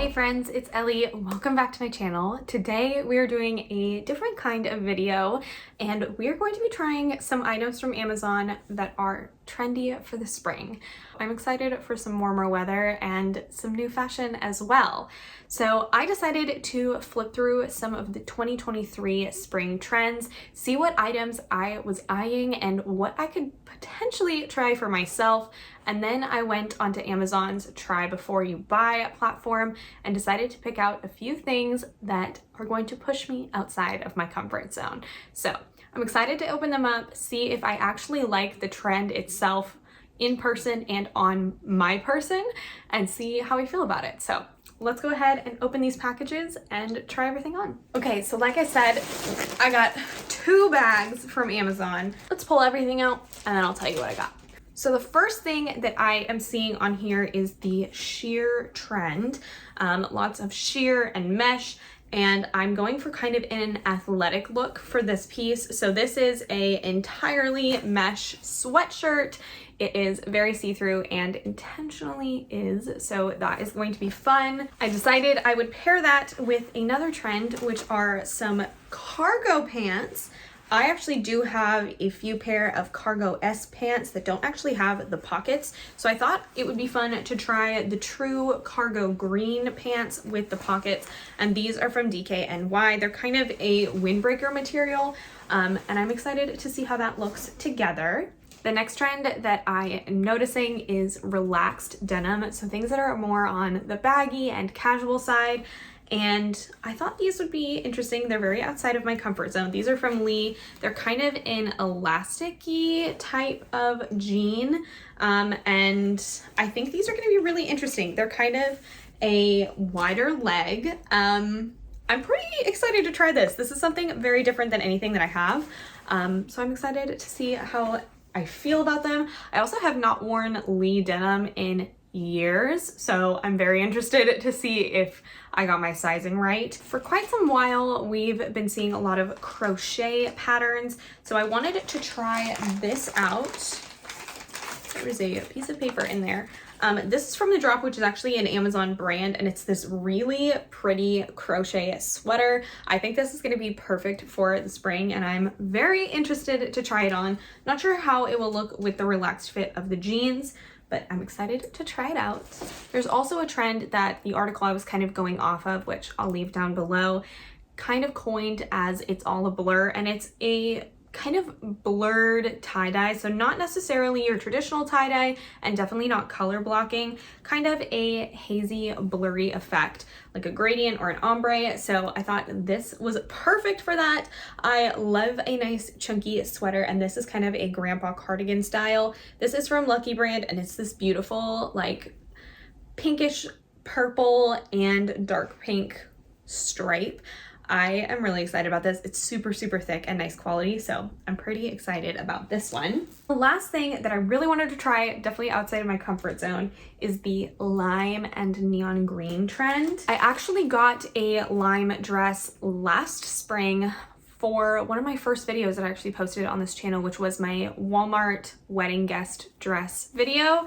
Hey friends, it's Ellie. Welcome back to my channel. Today we are doing a different kind of video and we are going to be trying some items from Amazon that are trendy for the spring. I'm excited for some warmer weather and some new fashion as well. So I decided to flip through some of the 2023 spring trends, see what items I was eyeing and what I could potentially try for myself. And then I went onto Amazon's try before you buy platform and decided to pick out a few things that are going to push me outside of my comfort zone. So I'm excited to open them up, see if I actually like the trend itself in person and on my person, and see how I feel about it. So let's go ahead and open these packages and try everything on. Okay, so like I said, I got 2 bags from Amazon. Let's pull everything out and then I'll tell you what I got. So the first thing that I am seeing on here is the sheer trend. Lots of sheer and mesh, and I'm going for kind of an athletic look for this piece. So this is a entirely mesh sweatshirt. It is very see-through and intentionally is, so that is going to be fun. I decided I would pair that with another trend, which are some cargo pants. I actually do have a few pair of cargo S pants that don't actually have the pockets, so I thought it would be fun to try the true cargo green pants with the pockets, and these are from DKNY. They're kind of a windbreaker material, and I'm excited to see how that looks together. The next trend that I am noticing is relaxed denim, so things that are more on the baggy and casual side. And I thought these would be interesting. They're very outside of my comfort zone. These are from Lee. They're kind of an elasticy type of jean. And I think these are gonna be really interesting. They're kind of a wider leg. I'm pretty excited to try this. This is something very different than anything that I have. So I'm excited to see how I feel about them. I also have not worn Lee denim in years, so I'm very interested to see if I got my sizing right. For quite some while we've been seeing a lot of crochet patterns, so I wanted to try this out. There's a piece of paper in there. This is from The Drop, which is actually an Amazon brand, and it's this really pretty crochet sweater. I think this is going to be perfect for the spring, and I'm very interested to try it on. Not sure how it will look with the relaxed fit of the jeans, but I'm excited to try it out. There's also a trend that the article I was kind of going off of, which I'll leave down below, kind of coined as "it's all a blur," and it's a kind of blurred tie-dye, so not necessarily your traditional tie-dye and definitely not color blocking, kind of a hazy blurry effect, like a gradient or an ombre. So I thought this was perfect for that. I love a nice chunky sweater, and this is kind of a grandpa cardigan style. This is from Lucky Brand, and it's this beautiful like pinkish purple and dark pink stripe. I am really excited about this. It's super, super thick and nice quality, so I'm pretty excited about this one. The last thing that I really wanted to try, definitely outside of my comfort zone, is the lime and neon green trend. I actually got a lime dress last spring for one of my first videos that I actually posted on this channel, which was my Walmart wedding guest dress video.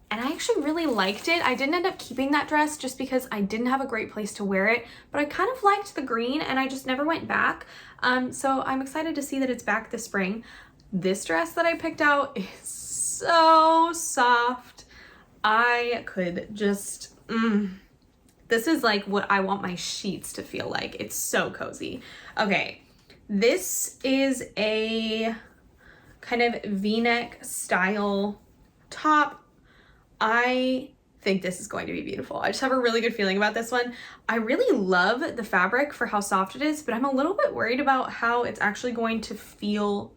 And I actually really liked it. I didn't end up keeping that dress just because I didn't have a great place to wear it, but I kind of liked the green and I just never went back. So I'm excited to see that it's back this spring. This dress that I picked out is so soft. I could just, this is like what I want my sheets to feel like. It's so cozy. Okay, this is a kind of V-neck style top. I think this is going to be beautiful. I just have a really good feeling about this one. I really love the fabric for how soft it is, but I'm a little bit worried about how it's actually going to feel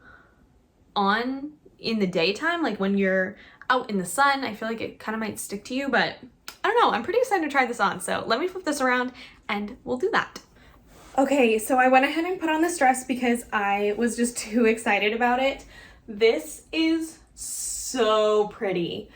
on in the daytime. Like when you're out in the sun, I feel like it kind of might stick to you, but I don't know. I'm pretty excited to try this on. So let me flip this around and we'll do that. Okay, so I went ahead and put on this dress because I was just too excited about it. This is so pretty.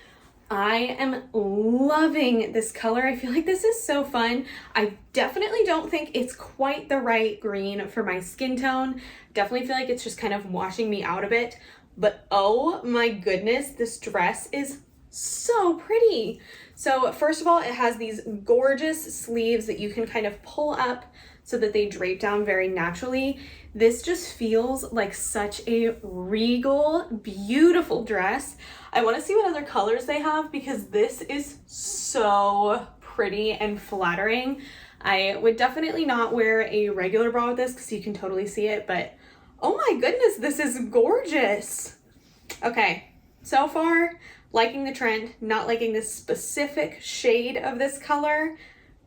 I am loving this color. I feel like this is so fun. I definitely don't think it's quite the right green for my skin tone. Definitely feel like it's just kind of washing me out a bit. But oh my goodness, this dress is so pretty. So first of all, it has these gorgeous sleeves that you can kind of pull up so that they drape down very naturally. This just feels like such a regal, beautiful dress. I want to see what other colors they have because this is so pretty and flattering. I would definitely not wear a regular bra with this because you can totally see it, but oh my goodness, this is gorgeous. Okay, so far, liking the trend, not liking this specific shade of this color,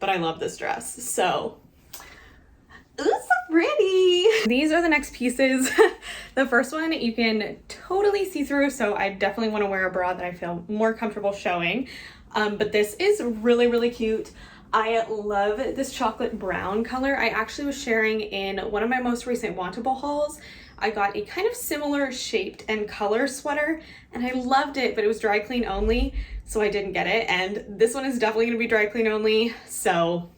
but I love this dress, so. Ooh, so pretty. These are the next pieces. The first one you can totally see through, so I definitely want to wear a bra that I feel more comfortable showing. But this is really, really cute. I love this chocolate brown color. I actually was sharing in one of my most recent Wantable hauls. I got a kind of similar shaped and color sweater and I loved it, but it was dry clean only, so I didn't get it. And this one is definitely gonna be dry clean only, so,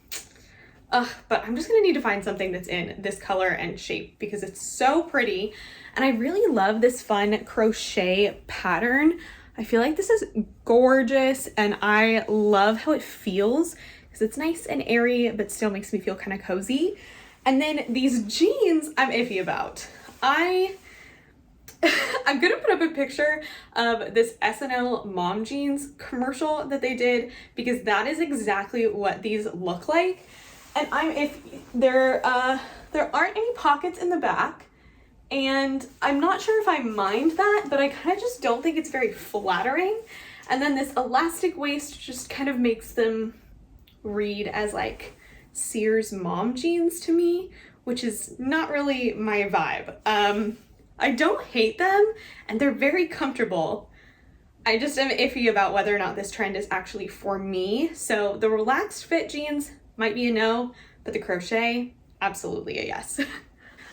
but I'm just gonna need to find something that's in this color and shape because it's so pretty. And I really love this fun crochet pattern. I feel like this is gorgeous and I love how it feels because it's nice and airy, but still makes me feel kind of cozy. And then these jeans I'm iffy about. I'm gonna put up a picture of this SNL mom jeans commercial that they did because that is exactly what these look like. And if there aren't any pockets in the back, and I'm not sure if I mind that, but I kind of just don't think it's very flattering. And then this elastic waist just kind of makes them read as like Sears mom jeans to me, which is not really my vibe. I don't hate them and they're very comfortable. I just am iffy about whether or not this trend is actually for me. So the relaxed fit jeans might be a no, but the crochet, absolutely a yes.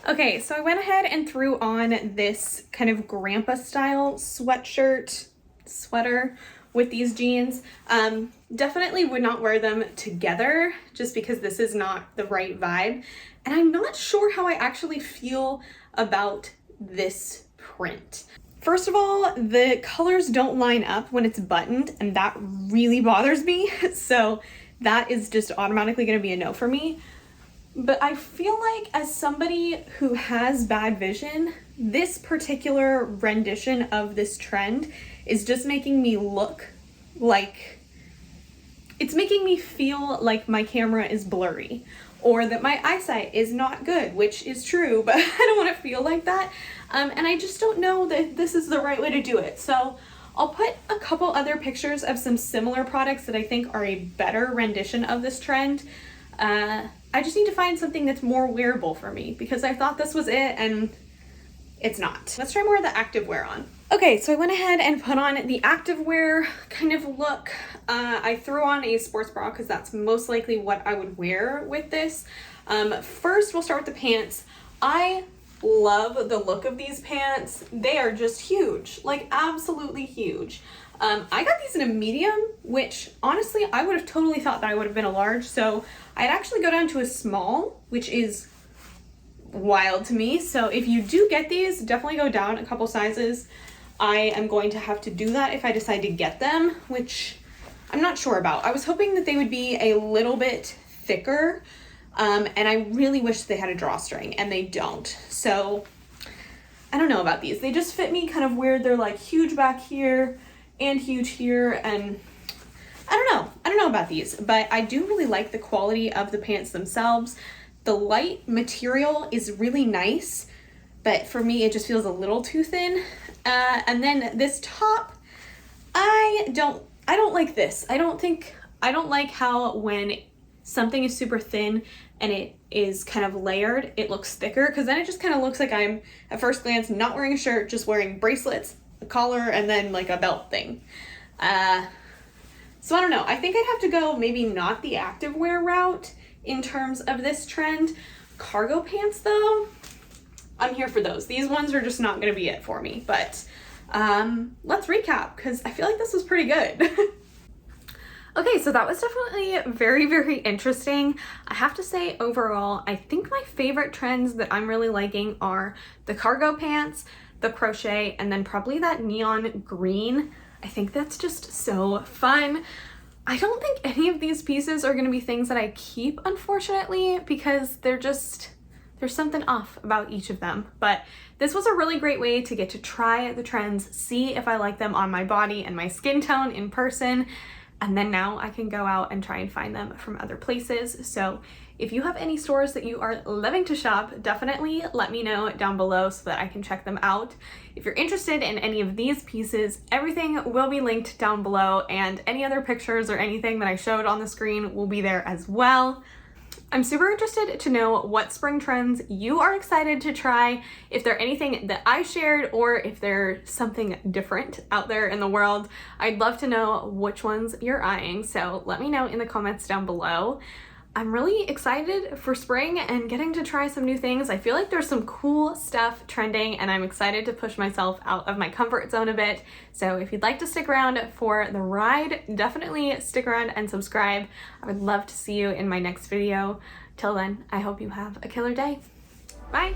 Okay, so I went ahead and threw on this kind of grandpa style sweater with these jeans. Definitely would not wear them together just because this is not the right vibe. And I'm not sure how I actually feel about this print. First of all, the colors don't line up when it's buttoned and that really bothers me. So that is just automatically gonna be a no for me. But I feel like as somebody who has bad vision, this particular rendition of this trend is just making me look like, it's making me feel like my camera is blurry or that my eyesight is not good, which is true, but I don't want to feel like that. And I just don't know that this is the right way to do it. So I'll put a couple other pictures of some similar products that I think are a better rendition of this trend. I just need to find something that's more wearable for me because I thought this was it and it's not. Let's try more of the activewear on. Okay, so I went ahead and put on the activewear kind of look. I threw on a sports bra because that's most likely what I would wear with this. First, we'll start with the pants. I love the look of these pants. They are just huge, like absolutely huge. I got these in a medium, which honestly, I would have totally thought that I would have been a large. So I'd actually go down to a small, which is wild to me. So if you do get these, definitely go down a couple sizes. I am going to have to do that if I decide to get them, which I'm not sure about. I was hoping that they would be a little bit thicker, and I really wish they had a drawstring, and they don't. So I don't know about these. They just fit me kind of weird. They're like huge back here and huge here, and I don't know about these, but I do really like the quality of the pants themselves. The light material is really nice, but for me, it just feels a little too thin. And then this top, I don't like this. I don't like how when something is super thin and it is kind of layered, it looks thicker, because then it just kind of looks like I'm, at first glance, not wearing a shirt, just wearing bracelets, a collar, and then like a belt thing. So I don't know. I think I'd have to go maybe not the activewear route in terms of this trend. Cargo pants though, I'm here for those. These ones are just not going to be it for me, but let's recap because I feel like this was pretty good. Okay, so that was definitely very, very interesting. I have to say overall, I think my favorite trends that I'm really liking are the cargo pants, the crochet, and then probably that neon green. I think that's just so fun. I don't think any of these pieces are gonna be things that I keep, unfortunately, because there's something off about each of them. But this was a really great way to get to try the trends, see if I like them on my body and my skin tone in person, and then now I can go out and try and find them from other places. So if you have any stores that you are loving to shop, definitely let me know down below so that I can check them out. If you're interested in any of these pieces, everything will be linked down below, and any other pictures or anything that I showed on the screen will be there as well. I'm super interested to know what spring trends you are excited to try, if they're anything that I shared or if there's something different out there in the world. I'd love to know which ones you're eyeing, so let me know in the comments down below. I'm really excited for spring and getting to try some new things. I feel like there's some cool stuff trending and I'm excited to push myself out of my comfort zone a bit. So if you'd like to stick around for the ride, definitely stick around and subscribe. I would love to see you in my next video. Till then, I hope you have a killer day. Bye!